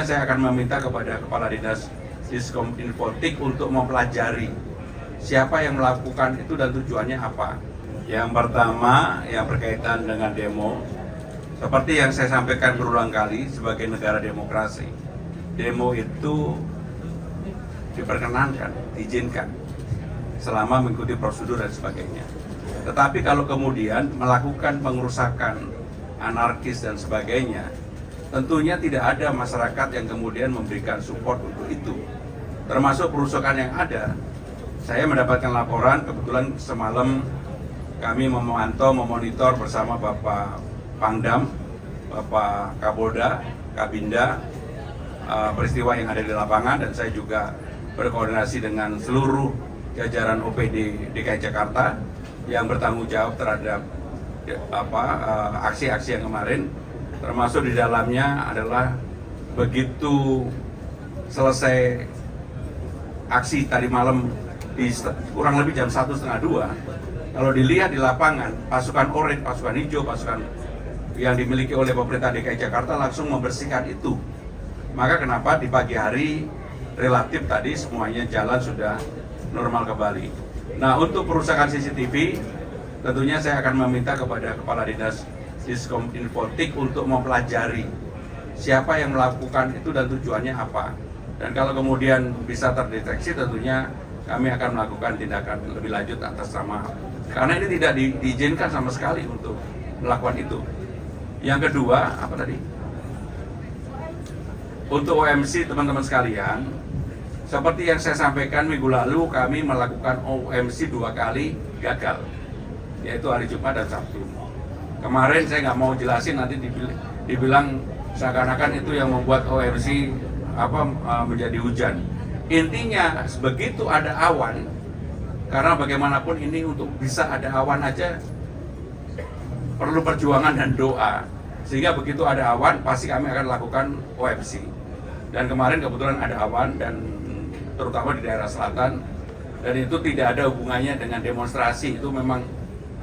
saya akan meminta kepada Kepala Dinas Diskominfotik untuk mempelajari siapa yang melakukan itu dan tujuannya apa. Yang pertama, yang berkaitan dengan demo, seperti yang saya sampaikan berulang kali sebagai negara demokrasi, demo itu diperkenankan, diizinkan selama mengikuti prosedur dan sebagainya. Tetapi kalau kemudian melakukan pengerusakan anarkis dan sebagainya, tentunya tidak ada masyarakat yang kemudian memberikan support untuk itu. Termasuk perusakan yang ada. Saya mendapatkan laporan, kebetulan semalam kami memantau, memonitor bersama Bapak Pangdam, Bapak Kapolda, Kabinda, peristiwa yang ada di lapangan, dan saya juga berkoordinasi dengan seluruh jajaran OPD DKI Jakarta yang bertanggung jawab terhadap aksi-aksi yang kemarin, termasuk di dalamnya adalah begitu selesai aksi tadi malam di kurang lebih jam 1:30, kalau dilihat di lapangan, pasukan oranye, pasukan hijau, pasukan yang dimiliki oleh pemerintah DKI Jakarta langsung membersihkan itu. Maka kenapa di pagi hari relatif tadi semuanya jalan sudah normal kembali. Nah, untuk perusakan CCTV, tentunya saya akan meminta kepada Kepala Dinas Diskominfotik untuk mempelajari siapa yang melakukan itu dan tujuannya apa. Dan kalau kemudian bisa terdeteksi, tentunya kami akan melakukan tindakan lebih lanjut atas nama. Karena ini tidak diizinkan sama sekali untuk melakukan itu. Yang kedua, apa tadi? Untuk OMC, teman-teman sekalian, seperti yang saya sampaikan minggu lalu, kami melakukan OMC 2 kali gagal, yaitu hari Jumat dan Sabtu. Kemarin saya nggak mau jelasin, nanti dibilang seakan-akan itu yang membuat OMC menjadi hujan. Intinya, begitu ada awan, karena bagaimanapun ini untuk bisa ada awan aja perlu perjuangan dan doa. Sehingga begitu ada awan, pasti kami akan lakukan OMC. Dan kemarin kebetulan ada awan, dan terutama di daerah selatan, dan itu tidak ada hubungannya dengan demonstrasi, itu memang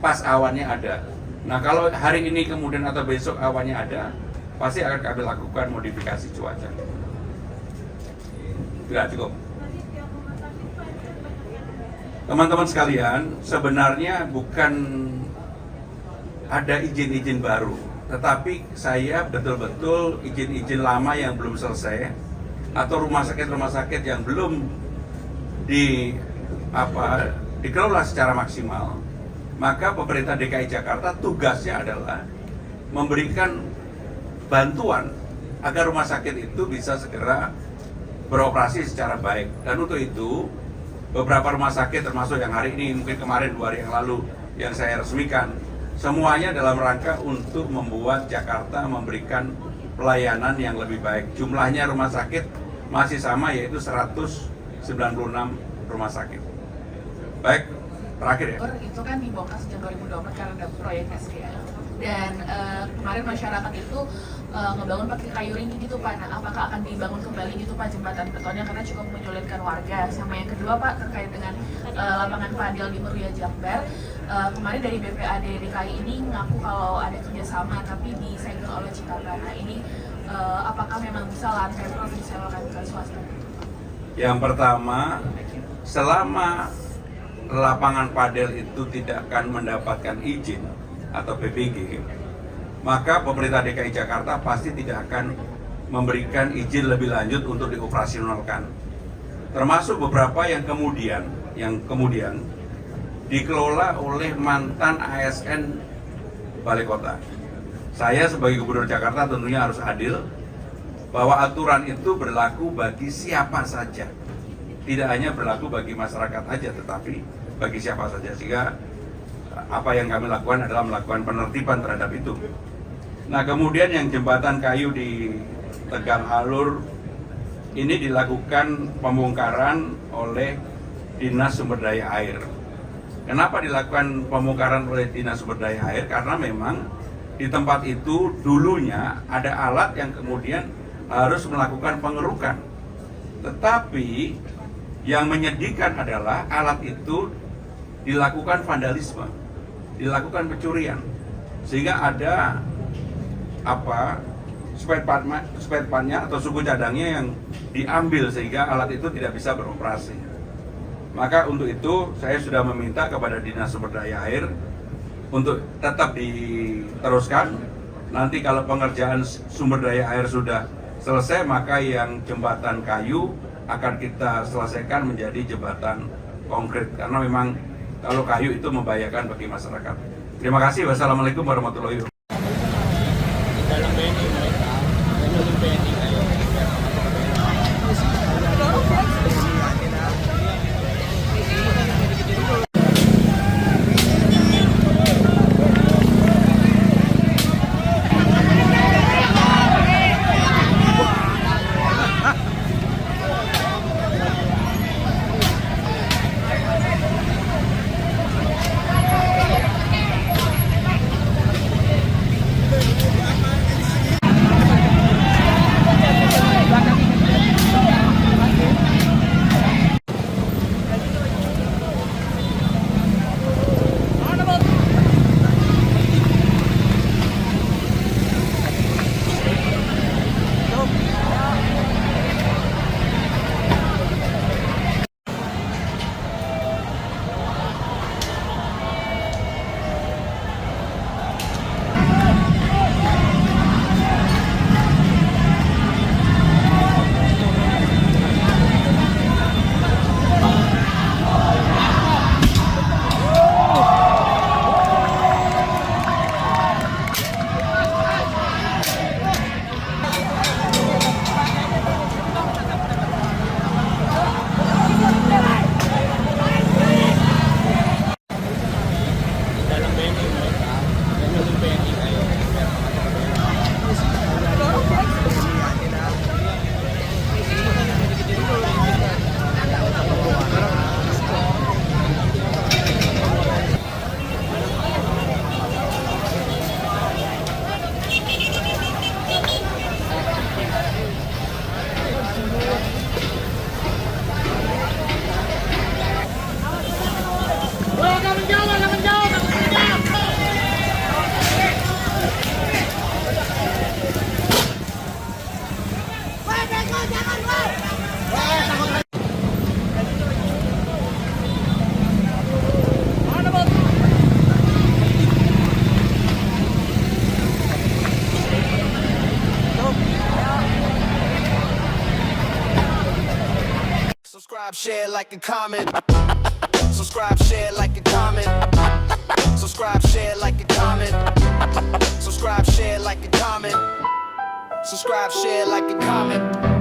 pas awannya ada. Nah, kalau hari ini kemudian atau besok awannya ada, pasti akan kami lakukan modifikasi cuaca. Tidak cukup. Teman-teman sekalian, sebenarnya bukan ada izin-izin baru, tetapi saya betul-betul izin-izin lama yang belum selesai, atau rumah sakit yang belum dikelola secara maksimal, maka pemerintah DKI Jakarta tugasnya adalah memberikan bantuan agar rumah sakit itu bisa segera beroperasi secara baik. Dan untuk itu, beberapa rumah sakit termasuk yang hari ini, mungkin kemarin 2 hari yang lalu yang saya resmikan, semuanya dalam rangka untuk membuat Jakarta memberikan pelayanan yang lebih baik. Jumlahnya rumah sakit masih sama, yaitu 196 rumah sakit. Baik, terakhir ya. Itu kan dibongkar sejak 2024 karena ada proyek SDM. Dan kemarin masyarakat itu ngebangun pakai kayu ringgi gitu Pak. Nah, apakah akan dibangun kembali gitu Pak jembatan betonnya, karena cukup menyulitkan warga? Sama yang kedua Pak, terkait dengan lapangan padel di Meruya Jakbar, kemarin dari BPAD DKI ini ngaku kalau ada kerjasama tapi disegel oleh Cikabana. Nah, ini apakah memang bisa lahan Pemprov disewakan ke swasta? Yang pertama, selama lapangan padel itu tidak akan mendapatkan izin atau PPG, maka pemerintah DKI Jakarta pasti tidak akan memberikan izin lebih lanjut untuk dioperasionalkan. Termasuk beberapa yang kemudian dikelola oleh mantan ASN Balai Kota. Saya sebagai Gubernur Jakarta tentunya harus adil bahwa aturan itu berlaku bagi siapa saja. Tidak hanya berlaku bagi masyarakat saja, tetapi bagi siapa saja. Sehingga apa yang kami lakukan adalah melakukan penertiban terhadap itu. Nah, kemudian yang jembatan kayu di Tegal Alur ini dilakukan pembongkaran oleh Dinas Sumber Daya Air. Kenapa dilakukan pembongkaran oleh Dinas Sumber Daya Air? Karena memang di tempat itu dulunya ada alat yang kemudian harus melakukan pengerukan. Tetapi yang menyedihkan adalah alat itu dilakukan vandalisme, dilakukan pencurian, sehingga ada spare partnya atau suku cadangnya yang diambil sehingga alat itu tidak bisa beroperasi. Maka untuk itu saya sudah meminta kepada Dinas Sumber Daya Air untuk tetap diteruskan. Nanti kalau pengerjaan sumber daya air sudah selesai, maka yang jembatan kayu akan kita selesaikan menjadi jembatan konkret. Karena memang kalau kayu itu membahayakan bagi masyarakat. Terima kasih. Wassalamualaikum warahmatullahi wabarakatuh. Dalam BNI mereka, dalam BNI kayo. Dalam BNI mereka, dalam BNI kayo. Subscribe, share, like, and comment. Subscribe, share, like, and comment. Subscribe, share, like, and comment. Subscribe, share, like, and comment. Subscribe, share, like, and comment.